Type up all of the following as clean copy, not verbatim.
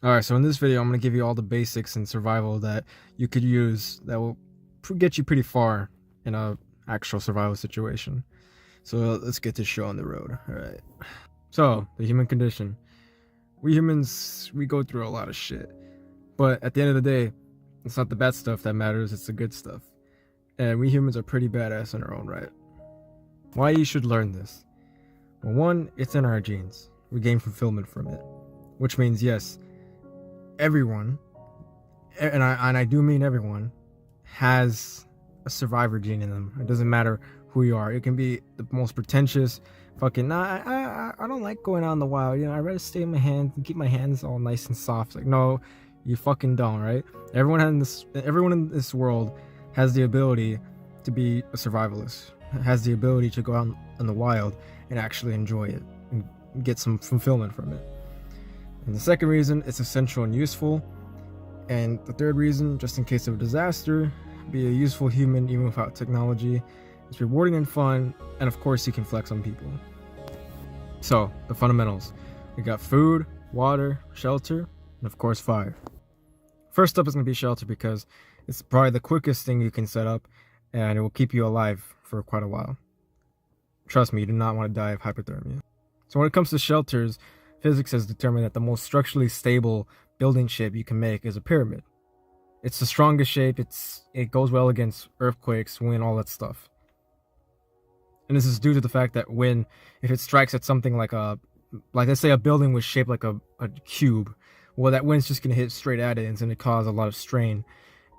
Alright, so in this video, I'm going to give you all the basics in survival that you could use that will get you pretty far in a actual survival situation. So let's get this show on the road. Alright. So, the human condition. We humans, we go through a lot of shit. But at the end of the day, it's not the bad stuff that matters, it's the good stuff. And we humans are pretty badass in our own right. Why you should learn this? Well, one, it's in our genes. We gain fulfillment from it. Which means, yes, everyone, and I do mean everyone, has a survivor gene in them. It doesn't matter who you are. It can be the most pretentious, fucking, nah, I don't like going out in the wild. I'd rather stay in my hands and keep my hands all nice and soft. Like, no, you fucking don't, right? Everyone in this world has the ability to be a survivalist. Has the ability to go out in the wild and actually enjoy it and get some fulfillment from it. And the second reason, it's essential and useful. And the third reason, just in case of a disaster, be a useful human even without technology. It's rewarding and fun, and of course you can flex on people. So, the fundamentals. We got food, water, shelter, and of course fire. First up is going to be shelter because it's probably the quickest thing you can set up, and it will keep you alive for quite a while. Trust me, you do not want to die of hypothermia. So when it comes to shelters, physics has determined that the most structurally stable building shape you can make is a pyramid. It's the strongest shape, it goes well against earthquakes, wind, all that stuff. And this is due to the fact that if it strikes at something like let's say a building was shaped like a cube, well, that wind's just going to hit straight at it and it's going to cause a lot of strain.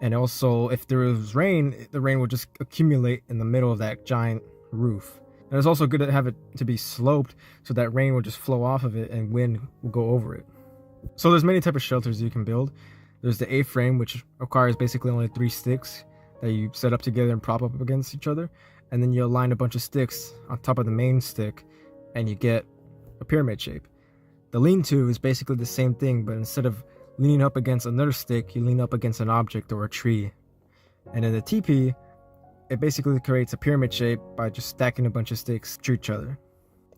And also, if there was rain, the rain would just accumulate in the middle of that giant roof. And it's also good to have it to be sloped so that rain will just flow off of it and wind will go over it. So there's many types of shelters you can build. There's the A-frame, which requires basically only 3 sticks that you set up together and prop up against each other. And then you align a bunch of sticks on top of the main stick and you get a pyramid shape. The lean-to is basically the same thing, but instead of leaning up against another stick, you lean up against an object or a tree. And in the TP, it basically creates a pyramid shape by just stacking a bunch of sticks to each other.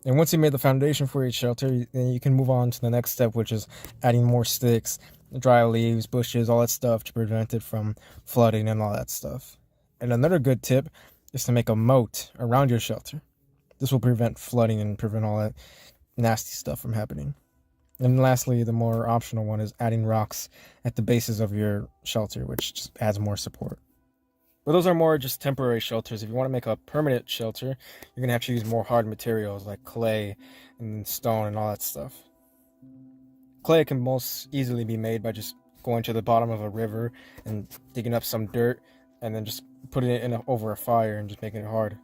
And once you made the foundation for each shelter, then you can move on to the next step, which is adding more sticks, dry leaves, bushes, all that stuff to prevent it from flooding and all that stuff. And another good tip is to make a moat around your shelter. This will prevent flooding and prevent all that nasty stuff from happening. And lastly, the more optional one is adding rocks at the bases of your shelter, which just adds more support. But those are more just temporary shelters. If you want to make a permanent shelter, you're going to have to use more hard materials like clay and stone and all that stuff. Clay can most easily be made by just going to the bottom of a river and digging up some dirt and then just putting it over a fire and just making it hard.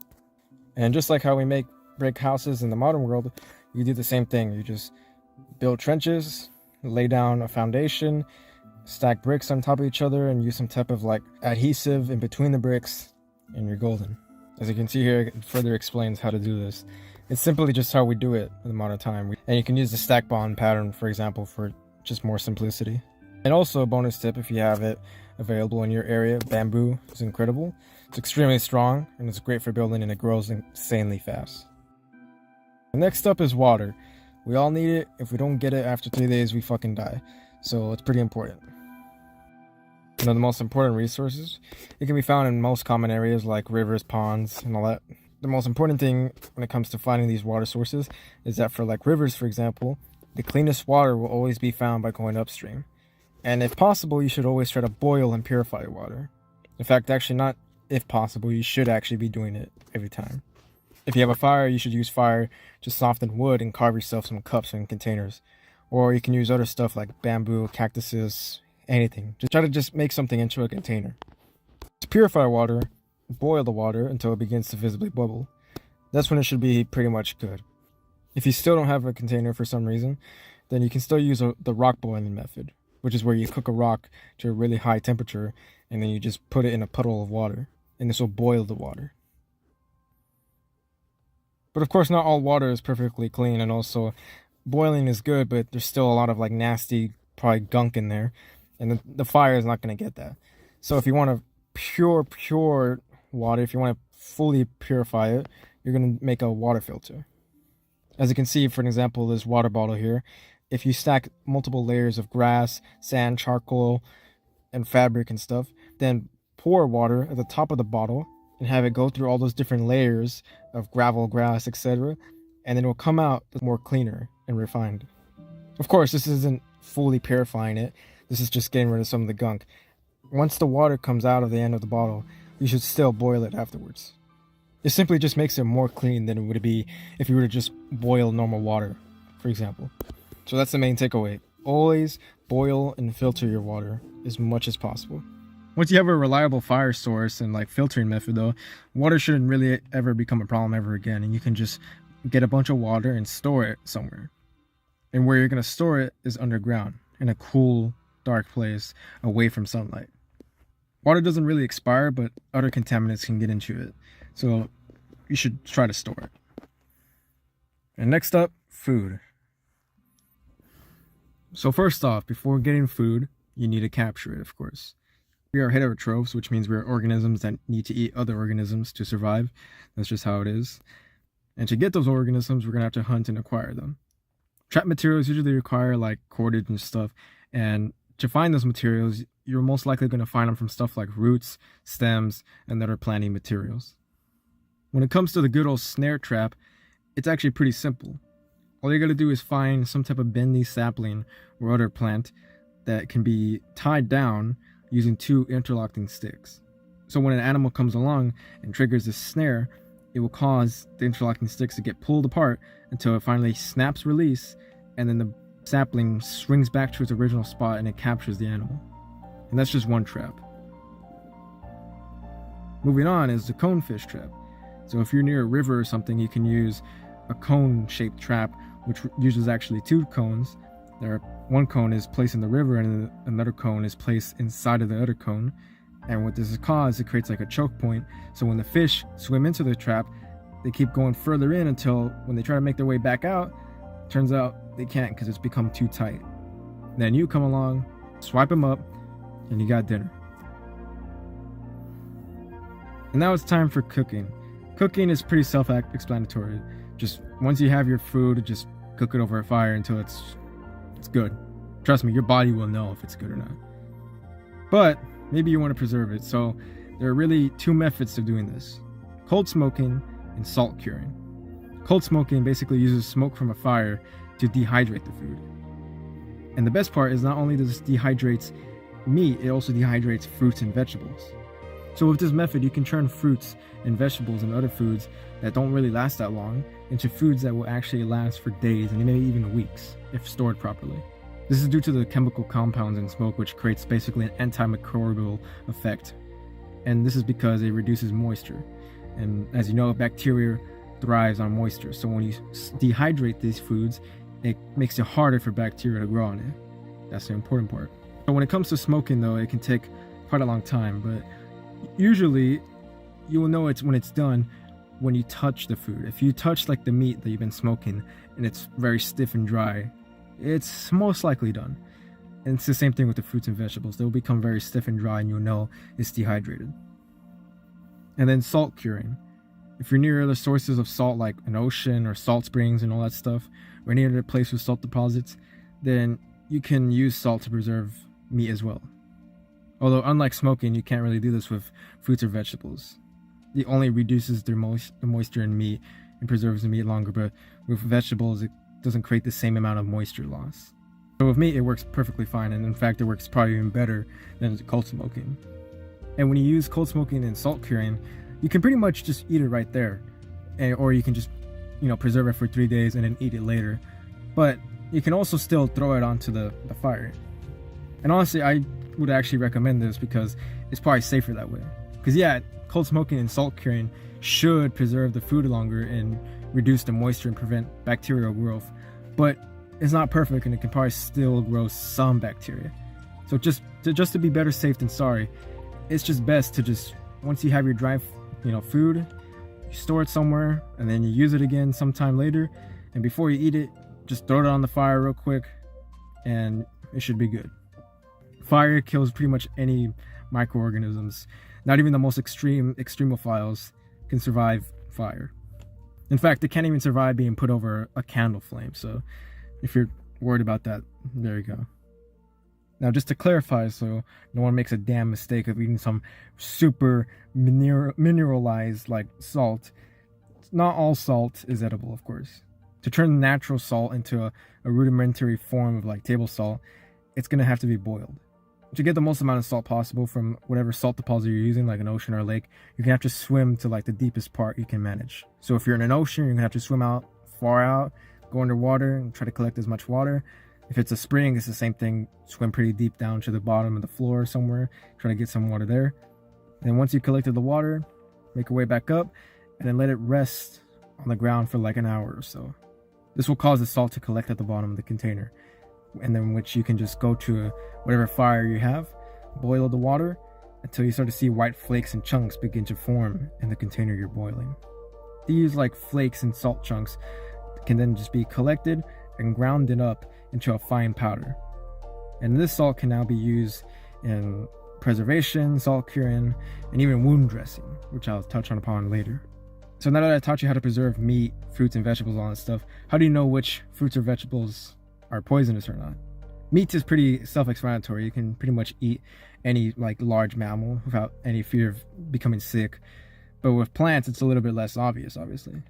And just like how we make brick houses in the modern world, you do the same thing. You just build trenches, lay down a foundation, stack bricks on top of each other, and use some type of adhesive in between the bricks, and you're golden. As you can see here, it further explains how to do this. It's simply just how we do it in the modern time. And you can use the stack bond pattern, for example, for just more simplicity. And also a bonus tip, if you have it available in your area, bamboo is incredible. It's extremely strong, and it's great for building, and it grows insanely fast. Next up is water. We all need it. If we don't get it after 3 days, we fucking die. So it's pretty important. One of the most important resources, it can be found in most common areas like rivers, ponds, and all that. The most important thing when it comes to finding these water sources is that for rivers, for example, the cleanest water will always be found by going upstream. And if possible, you should always try to boil and purify your water. In fact, actually not if possible, you should actually be doing it every time. If you have a fire, you should use fire to soften wood and carve yourself some cups and containers. Or you can use other stuff like bamboo, cactuses, anything. Just try to make something into a container. To purify water, boil the water until it begins to visibly bubble. That's when it should be pretty much good. If you still don't have a container for some reason, then you can still use the rock boiling method, which is where you cook a rock to a really high temperature and then you just put it in a puddle of water, and this will boil the water. But of course, not all water is perfectly clean, and also boiling is good, but there's still a lot of nasty, probably gunk in there, and the fire is not going to get that. So if you want a pure water, if you want to fully purify it, you're going to make a water filter. As you can see, for example, this water bottle here, if you stack multiple layers of grass, sand, charcoal, and fabric and stuff, then pour water at the top of the bottle and have it go through all those different layers of gravel, grass, etc. And then it will come out more cleaner and refined. Of course, this isn't fully purifying it. This is just getting rid of some of the gunk. Once the water comes out of the end of the bottle, you should still boil it afterwards. It simply just makes it more clean than it would be if you were to just boil normal water, for example. So that's the main takeaway. Always boil and filter your water as much as possible. Once you have a reliable fire source and like filtering method though, water shouldn't really ever become a problem ever again, and you can just get a bunch of water and store it somewhere. And where you're going to store it is underground, in a cool, dark place away from sunlight. Water doesn't really expire, but other contaminants can get into it. So you should try to store it. And next up, food. So first off, before getting food, you need to capture it, of course. We are heterotrophs, which means we are organisms that need to eat other organisms to survive. That's just how it is. And to get those organisms, we're going to have to hunt and acquire them. Trap materials usually require like cordage and stuff. And to find those materials, you're most likely going to find them from stuff like roots, stems, and other planting materials. When it comes to the good old snare trap, it's actually pretty simple. All you got to do is find some type of bendy sapling or other plant that can be tied down using 2 interlocking sticks. So when an animal comes along and triggers this snare, it will cause the interlocking sticks to get pulled apart until it finally snaps release, and then the sapling swings back to its original spot and it captures the animal. And that's just one trap. Moving on is the conefish trap. So if you're near a river or something, you can use a cone-shaped trap, which uses actually 2 cones. One cone is placed in the river and another cone is placed inside of the other cone. And what this is caused, it creates like a choke point. So when the fish swim into the trap, they keep going further in until when they try to make their way back out, turns out they can't because it's become too tight. Then you come along, swipe them up, and you got dinner. And now it's time for cooking. Cooking is pretty self-explanatory. Just once you have your food, just cook it over a fire until it's good. Trust me, your body will know if it's good or not. But maybe you want to preserve it, so there are really 2 methods of doing this: cold smoking and salt curing. Cold smoking basically uses smoke from a fire to dehydrate the food. And the best part is not only does this dehydrates meat, it also dehydrates fruits and vegetables. So with this method, you can turn fruits and vegetables and other foods that don't really last that long into foods that will actually last for days and maybe even weeks if stored properly. This is due to the chemical compounds in smoke, which creates basically an antimicrobial effect. And this is because it reduces moisture. And as you know, bacteria thrives on moisture. So when you dehydrate these foods, it makes it harder for bacteria to grow on it. That's the important part. But when it comes to smoking though, it can take quite a long time. But usually you will know it's when it's done when you touch the food. If you touch like the meat that you've been smoking and it's very stiff and dry, it's most likely done. And it's the same thing with the fruits and vegetables. They'll become very stiff and dry and you'll know it's dehydrated. And then salt curing. If you're near other sources of salt like an ocean or salt springs and all that stuff, or any other place with salt deposits, then you can use salt to preserve meat as well. Although unlike smoking, you can't really do this with fruits or vegetables. It only reduces the moisture in meat and preserves the meat longer, but with vegetables it doesn't create the same amount of moisture loss. So with meat it works perfectly fine, and in fact it works probably even better than cold smoking. And when you use cold smoking and salt curing, you can pretty much just eat it right there, or you can just preserve it for 3 days and then eat it later. But you can also still throw it onto the fire. And honestly, I would actually recommend this because it's probably safer that way. Because yeah, cold smoking and salt curing should preserve the food longer and reduce the moisture and prevent bacterial growth, but it's not perfect and it can probably still grow some bacteria. So just to be better safe than sorry, it's just best to just, once you have your dry food, you store it somewhere and then you use it again sometime later, and before you eat it, just throw it on the fire real quick and it should be good. Fire kills pretty much any microorganisms. Not even the most extremophiles can survive fire. In fact, they can't even survive being put over a candle flame. So if you're worried about that. There you go. Now, just to clarify, so no one makes a damn mistake of eating some super mineralized like salt. Not all salt is edible, of course. To turn natural salt into a rudimentary form of like table salt, it's gonna have to be boiled. To get the most amount of salt possible from whatever salt deposit you're using, like an ocean or a lake, you're gonna have to swim to like the deepest part you can manage. So if you're in an ocean, you're gonna have to swim out far out, go underwater and try to collect as much water. If it's a spring, it's the same thing. Swim pretty deep down to the bottom of the floor somewhere, try to get some water there. And then once you collected the water, make your way back up and then let it rest on the ground for like an hour or so. This will cause the salt to collect at the bottom of the container, and then which you can just go to whatever fire you have, boil the water until you start to see white flakes and chunks begin to form in the container you're boiling. These like flakes and salt chunks can then just be collected and grounded up into a fine powder. And this salt can now be used in preservation, salt curing, and even wound dressing, which I'll touch on upon later. So now that I taught you how to preserve meat, fruits, and vegetables, all that stuff, how do you know which fruits or vegetables are poisonous or not? Meat is pretty self-explanatory. You can pretty much eat any like large mammal without any fear of becoming sick. But with plants, it's a little bit less obvious, obviously.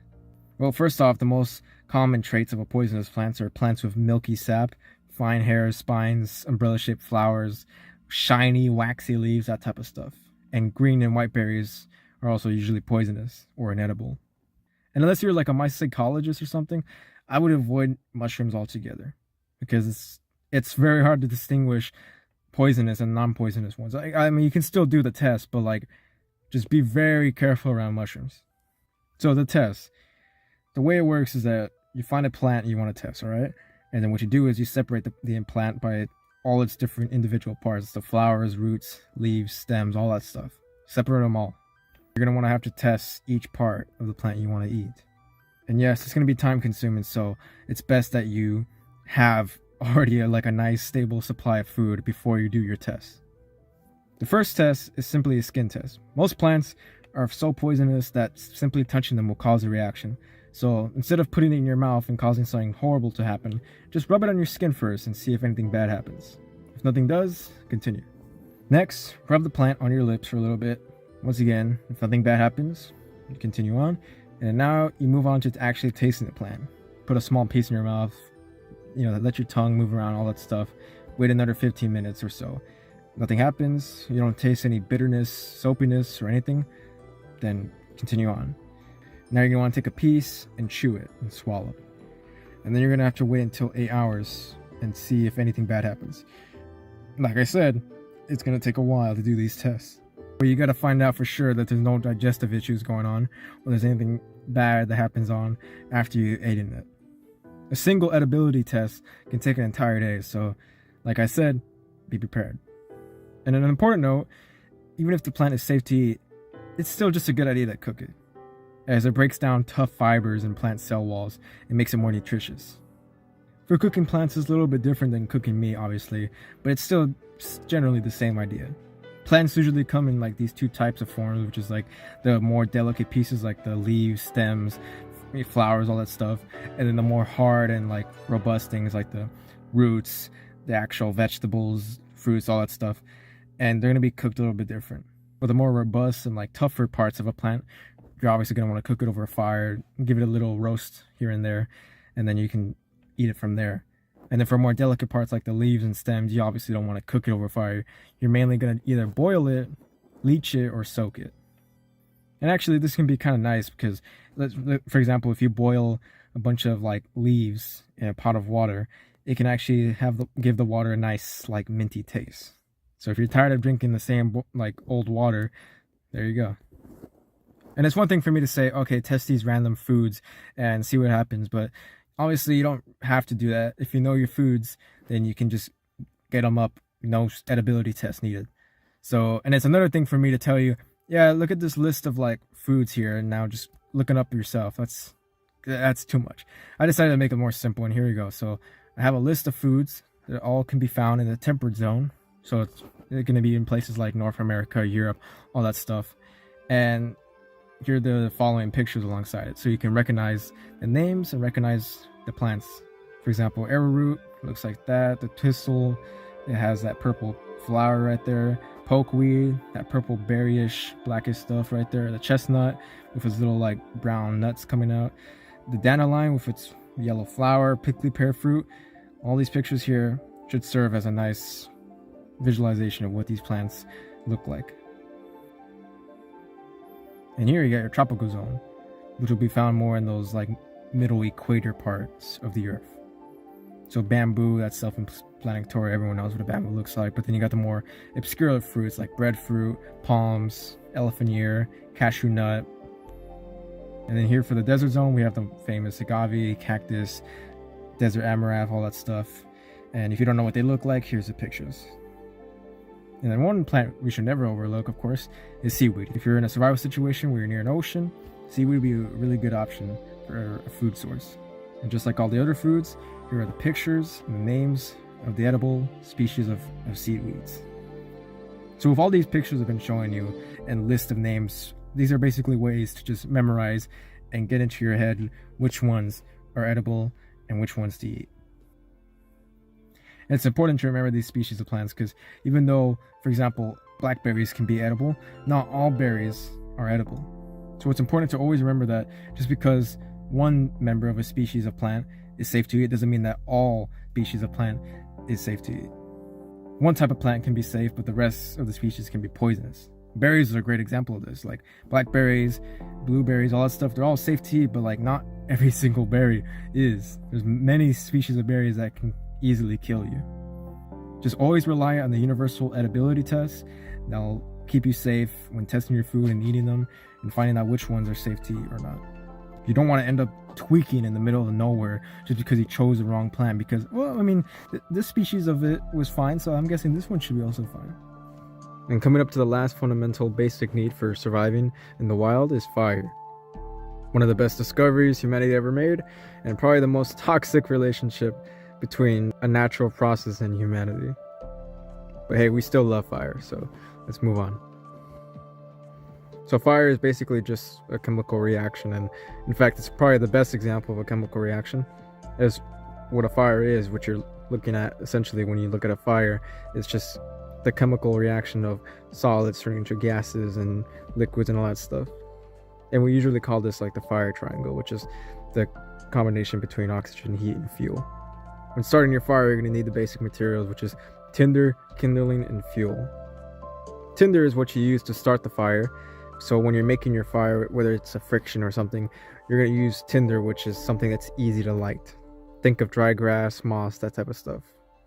Well, first off, the most common traits of a poisonous plant are plants with milky sap, fine hairs, spines, umbrella-shaped flowers, shiny, waxy leaves, that type of stuff. And green and white berries are also usually poisonous or inedible. And unless you're like a mycologist or something, I would avoid mushrooms altogether, because it's very hard to distinguish poisonous and non-poisonous ones. I mean, you can still do the test, but like, just be very careful around mushrooms. So the test, the way it works is that you find a plant you want to test, all right? And then what you do is you separate the plant by all its different individual parts, the flowers, roots, leaves, stems, all that stuff. Separate them all. You're going to have to test each part of the plant you want to eat. And yes, it's going to be time consuming, so it's best that you have already a nice stable supply of food before you do your test. The first test is simply a skin test. Most plants are so poisonous that simply touching them will cause a reaction. So instead of putting it in your mouth and causing something horrible to happen, just rub it on your skin first and see if anything bad happens. If nothing does, continue. Next, rub the plant on your lips for a little bit. Once again, if nothing bad happens, you continue on. And now you move on to actually tasting the plant. Put a small piece in your mouth, let your tongue move around, all that stuff. Wait another 15 minutes or so. Nothing happens, you don't taste any bitterness, soapiness, or anything, then continue on. Now you're going to want to take a piece and chew it and swallow. And then you're going to have to wait until 8 hours and see if anything bad happens. Like I said, it's going to take a while to do these tests. But you got to find out for sure that there's no digestive issues going on, or there's anything bad that happens on after you ate in it. A single edibility test can take an entire day, so like I said, be prepared. And an important note, even if the plant is safe to eat, it's still just a good idea to cook it, as it breaks down tough fibers in plant cell walls and makes it more nutritious. For cooking plants, it's a little bit different than cooking meat, obviously, but it's still generally the same idea. Plants usually come in these two types of forms, which is the more delicate pieces like the leaves, stems, flowers, all that stuff, and then the more hard and robust things like the roots, the actual vegetables, fruits, all that stuff. And they're going to be cooked a little bit different. For the more robust and tougher parts of a plant, you're obviously going to want to cook it over a fire, give it a little roast here and there, and then you can eat it from there. And then for more delicate parts like the leaves and stems, you obviously don't want to cook it over fire. You're mainly going to either boil it, leach it, or soak it. And actually, this can be kind of nice because, for example, if you boil a bunch of leaves in a pot of water, it can actually give the water a nice minty taste. So if you're tired of drinking the same old water, there you go. And it's one thing for me to say, okay, test these random foods and see what happens, but obviously you don't have to do that. If you know your foods, then you can just get them up, no edibility test needed. So, and it's another thing for me to tell you, yeah, look at this list of foods here, and now just looking up yourself. That's too much. I decided to make it more simple, and here we go. So I have a list of foods that all can be found in the temperate zone. So it's going to be in places like North America, Europe, all that stuff. And here are the following pictures alongside it. So you can recognize the names and recognize the plants. For example, arrowroot, looks like that. The thistle, it has that purple flower right there. Pokeweed, that purple berryish, blackish stuff right there. The chestnut with its little like brown nuts coming out. The dandelion with its yellow flower, prickly pear fruit. All these pictures here should serve as a nice visualization of what these plants look like. And here you got your tropical zone, which will be found more in those like middle equator parts of the earth. So bamboo, that's self-explanatory, everyone knows what a bamboo looks like. But then you got the more obscure fruits like breadfruit, palms, elephant ear, cashew nut. And then here for the desert zone, we have the famous agave, cactus, desert amaranth, all that stuff. And if you don't know what they look like, here's the pictures. And then one plant we should never overlook, of course, is seaweed. If you're in a survival situation where you're near an ocean, seaweed would be a really good option for a food source. And just like all the other foods, here are the pictures and the names of the edible species of seaweeds. So with all these pictures I've been showing you and list of names, these are basically ways to just memorize and get into your head which ones are edible and which ones to eat. And it's important to remember these species of plants because even though, for example, blackberries can be edible, not all berries are edible. So it's important to always remember that just because one member of a species of plant is safe to eat doesn't mean that all species of plant is safe to eat. One type of plant can be safe, but the rest of the species can be poisonous. Berries are a great example of this, like blackberries, blueberries, all that stuff. They're all safe to eat, but like not every single berry is. There's many species of berries that can easily kill you. Just always rely on the universal edibility test. That'll keep you safe when testing your food and eating them and finding out which ones are safe to eat or not. You don't want to end up tweaking in the middle of nowhere just because you chose the wrong plant because, well, I mean, this species of it was fine, so I'm guessing this one should be also fine. And coming up to the last fundamental basic need for surviving in the wild is fire. One of the best discoveries humanity ever made, and probably the most toxic relationship between a natural process and humanity. But hey, we still love fire, so let's move on. So fire is basically just a chemical reaction, and in fact it's probably the best example of a chemical reaction. Is what a fire is, what you're looking at essentially when you look at a fire. It's just the chemical reaction of solids turning into gases and liquids and all that stuff. And we usually call this like the fire triangle, which is the combination between oxygen, heat, and fuel. When starting your fire, you're going to need the basic materials, which is tinder, kindling, and fuel. Tinder is what you use to start the fire. So when you're making your fire, whether it's a friction or something, you're going to use tinder, which is something that's easy to light. Think of dry grass, moss, that type of stuff.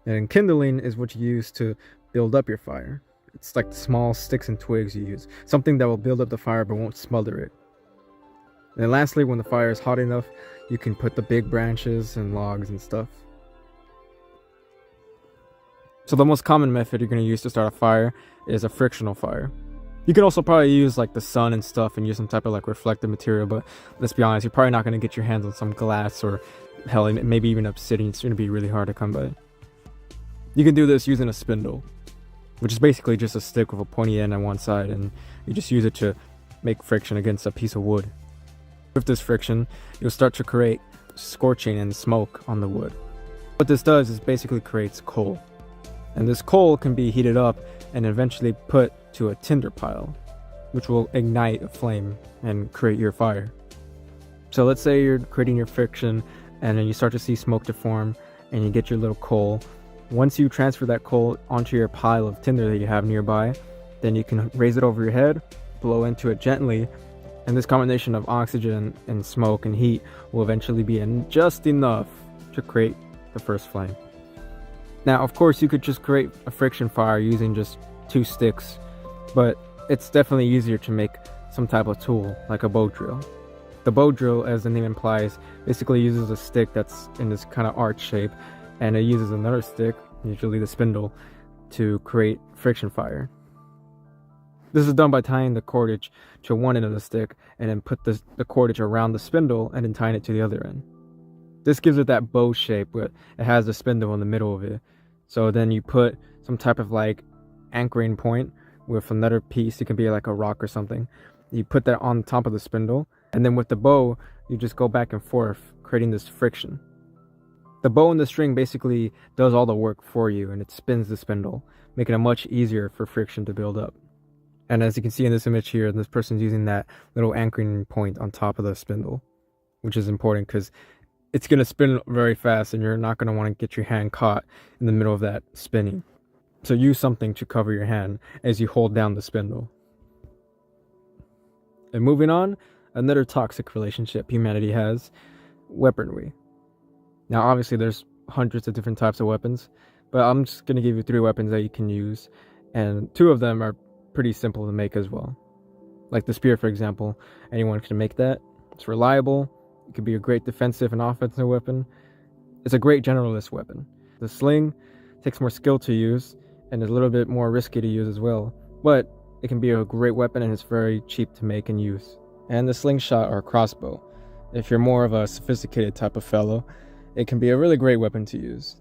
And kindling is what you use to build up your fire. It's like the small sticks and twigs you use. Something that will build up the fire but won't smother it. And then lastly, when the fire is hot enough, you can put the big branches and logs and stuff. So the most common method you're going to use to start a fire is a frictional fire. You can also probably use like the sun and stuff and use some type of like reflective material, but let's be honest, you're probably not going to get your hands on some glass or hell, maybe even obsidian. It's going to be really hard to come by. You can do this using a spindle, which is basically just a stick with a pointy end on one side, and you just use it to make friction against a piece of wood. With this friction, you'll start to create scorching and smoke on the wood. What this does is basically creates coal. And this coal can be heated up and eventually put to a tinder pile, which will ignite a flame and create your fire. So let's say you're creating your friction and then you start to see smoke to form and you get your little coal. Once you transfer that coal onto your pile of tinder that you have nearby, then you can raise it over your head, blow into it gently, and this combination of oxygen and smoke and heat will eventually be just enough to create the first flame. Now, of course, you could just create a friction fire using just 2 sticks, but it's definitely easier to make some type of tool, like a bow drill. The bow drill, as the name implies, basically uses a stick that's in this kind of arch shape, and it uses another stick, usually the spindle, to create friction fire. This is done by tying the cordage to one end of the stick, and then put the cordage around the spindle, and then tying it to the other end. This gives it that bow shape, but it has the spindle in the middle of it. So then you put some type of like anchoring point with another piece. It can be like a rock or something. You put that on top of the spindle, and then with the bow, you just go back and forth, creating this friction. The bow and the string basically does all the work for you, and it spins the spindle, making it much easier for friction to build up. And as you can see in this image here, this person's using that little anchoring point on top of the spindle, which is important because it's going to spin very fast and you're not going to want to get your hand caught in the middle of that spinning. So use something to cover your hand as you hold down the spindle. And moving on, another toxic relationship humanity has, weaponry. Now obviously there's hundreds of different types of weapons, but I'm just going to give you 3 weapons that you can use, and 2 of them are pretty simple to make as well. Like the spear, for example, anyone can make that. It's reliable. It could be a great defensive and offensive weapon. It's a great generalist weapon. The sling takes more skill to use and is a little bit more risky to use as well, but it can be a great weapon and it's very cheap to make and use. And the slingshot or crossbow, if you're more of a sophisticated type of fellow, it can be a really great weapon to use.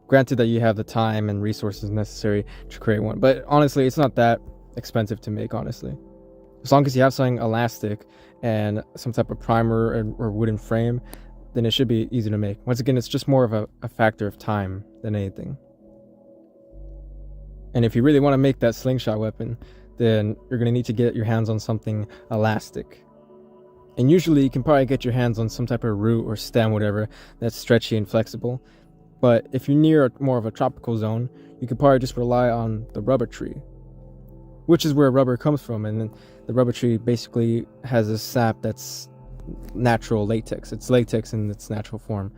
Granted that you have the time and resources necessary to create one, but honestly, it's not that expensive to make, honestly. As long as you have something elastic and some type of primer or wooden frame, then it should be easy to make. Once again, it's just more of a factor of time than anything. And if you really want to make that slingshot weapon, then you're going to need to get your hands on something elastic. And usually you can probably get your hands on some type of root or stem, whatever, that's stretchy and flexible. But if you're near more of a tropical zone, you could probably just rely on the rubber tree, which is where rubber comes from. And then the rubber tree basically has a sap that's natural latex. It's latex in its natural form.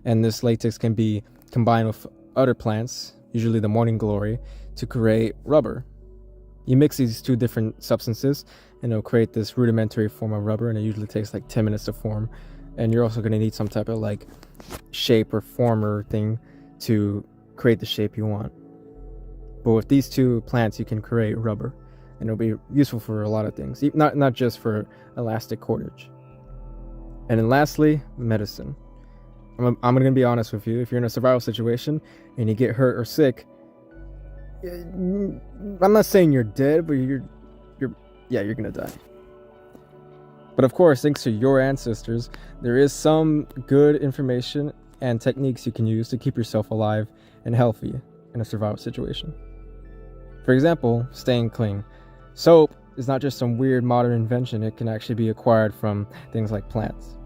And this latex can be combined with other plants, usually the morning glory, to create rubber. You mix these 2 different substances and it'll create this rudimentary form of rubber, and it usually takes like 10 minutes to form. And you're also going to need some type of like shape or former thing to create the shape you want. But with these 2 plants you can create rubber, and it'll be useful for a lot of things, not just for elastic cordage. And then lastly, medicine. I'm going to be honest with you. If you're in a survival situation and you get hurt or sick, I'm not saying you're dead, but you're gonna die. But of course, thanks to your ancestors, there is some good information and techniques you can use to keep yourself alive and healthy in a survival situation. For example, staying clean. Soap is not just some weird modern invention. It can actually be acquired from things like plants.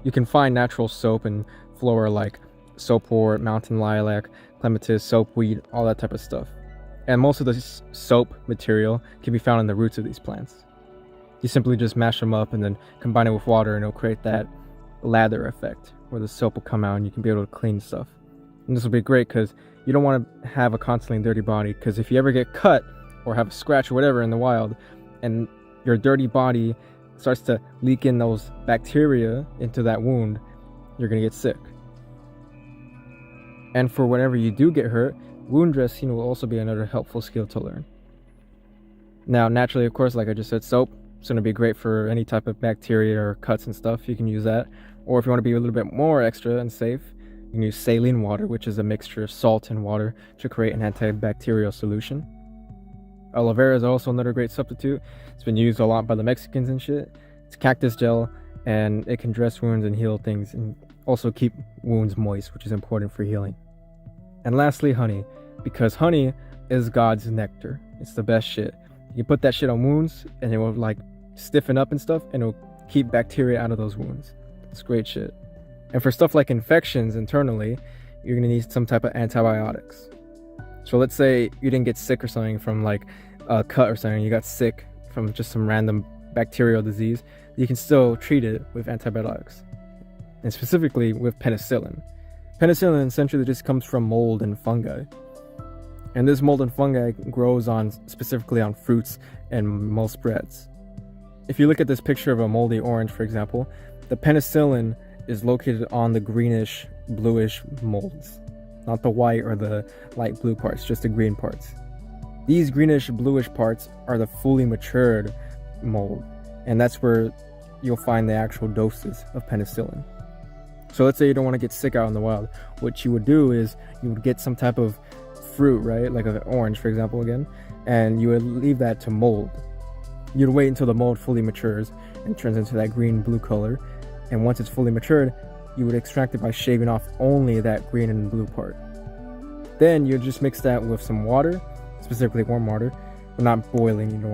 You can find natural soap in flora like soapwort, mountain lilac, clematis, soapweed, all that type of stuff. And most of the soap material can be found in the roots of these plants. You simply just mash them up and then combine it with water, and it'll create that lather effect where the soap will come out and you can be able to clean stuff. And this will be great because you don't want to have a constantly dirty body, because if you ever get cut or have a scratch or whatever in the wild and your dirty body starts to leak in those bacteria into that wound, you're going to get sick. And for whenever you do get hurt, wound dressing will also be another helpful skill to learn. Now, naturally, of course, like I just said, soap is going to be great for any type of bacteria or cuts and stuff. You can use that. Or if you want to be a little bit more extra and safe, you can use saline water, which is a mixture of salt and water to create an antibacterial solution. Aloe vera is also another great substitute. It's been used a lot by the Mexicans and shit. It's cactus gel, and it can dress wounds and heal things, and also keep wounds moist, which is important for healing. And lastly, honey, because honey is God's nectar. It's the best shit. You put that shit on wounds and it will like stiffen up and stuff, and it'll keep bacteria out of those wounds. It's great shit. And for stuff like infections internally, you're gonna need some type of antibiotics. So let's say you didn't get sick or something from like a cut or something, you got sick from just some random bacterial disease, you can still treat it with antibiotics. And specifically with penicillin. Penicillin essentially just comes from mold and fungi. And this mold and fungi grows specifically on fruits and most breads. If you look at this picture of a moldy orange, for example, the penicillin is located on the greenish, bluish molds. Not the white or the light blue parts, just the green parts. These greenish, bluish parts are the fully matured mold. And that's where you'll find the actual doses of penicillin. So let's say you don't want to get sick out in the wild. What you would do is you would get some type of fruit, right? Like an orange, for example, again. And you would leave that to mold. You'd wait until the mold fully matures and turns into that green-blue color. And once it's fully matured, you would extract it by shaving off only that green and blue part. Then you just mix that with some water, specifically warm water, but not boiling. You don't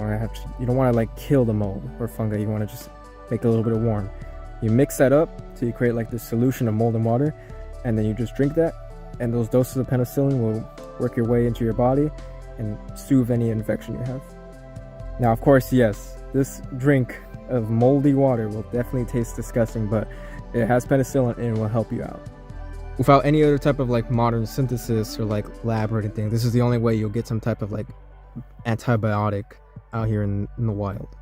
want to like kill the mold or fungi. You want to just make it a little bit of warm. You mix that up till you create like this solution of mold and water, and then you just drink that, and those doses of penicillin will work your way into your body and soothe any infection you have. Now, of course, yes, this drink of moldy water will definitely taste disgusting, but it has penicillin and it will help you out. Without any other type of like modern synthesis or like lab or anything, this is the only way you'll get some type of like antibiotic out here in the wild.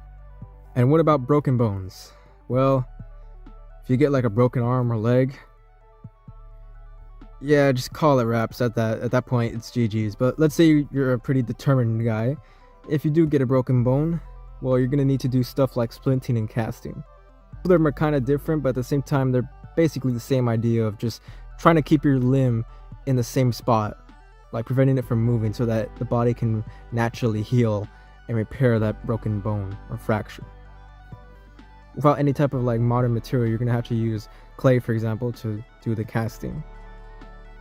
And what about broken bones? Well, if you get like a broken arm or leg, yeah, just call it wraps. At that point, it's GG's. But let's say you're a pretty determined guy. If you do get a broken bone, well, you're gonna need to do stuff like splinting and casting. Both of them are kind of different, but at the same time, they're basically the same idea of just trying to keep your limb in the same spot, like preventing it from moving so that the body can naturally heal and repair that broken bone or fracture. Without any type of like modern material, you're gonna have to use clay, for example, to do the casting.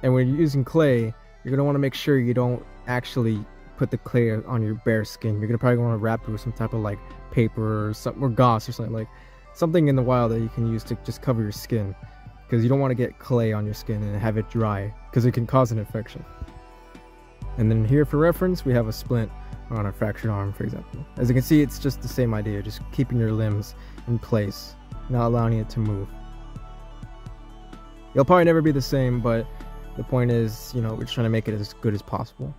And when you're using clay, you're gonna want to make sure you don't actually put the clay on your bare skin. You're gonna probably want to wrap it with some type of like paper or something, or gauze or something, like something in the wild that you can use to just cover your skin, because you don't want to get clay on your skin and have it dry, because it can cause an infection. And then here for reference, we have a splint on a fractured arm, for example. As you can see, it's just the same idea, just keeping your limbs in place, not allowing it to move. You'll probably never be the same, but the point is, we're just trying to make it as good as possible.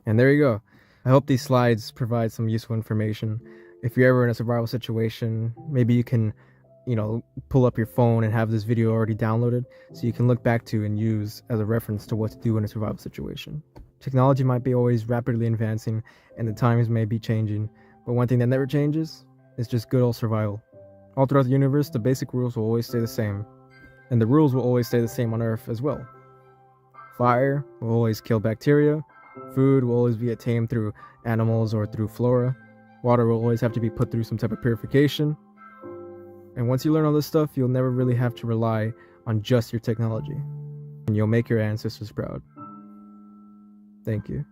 And there you go. I hope these slides provide some useful information. If you're ever in a survival situation, maybe you can, pull up your phone and have this video already downloaded so you can look back to and use as a reference to what to do in a survival situation. Technology might be always rapidly advancing and the times may be changing, but one thing that never changes is just good old survival. All throughout the universe, the basic rules will always stay the same. And the rules will always stay the same on Earth as well. Fire will always kill bacteria. Food will always be attained through animals or through flora. Water will always have to be put through some type of purification. And once you learn all this stuff, you'll never really have to rely on just your technology. And you'll make your ancestors proud. Thank you.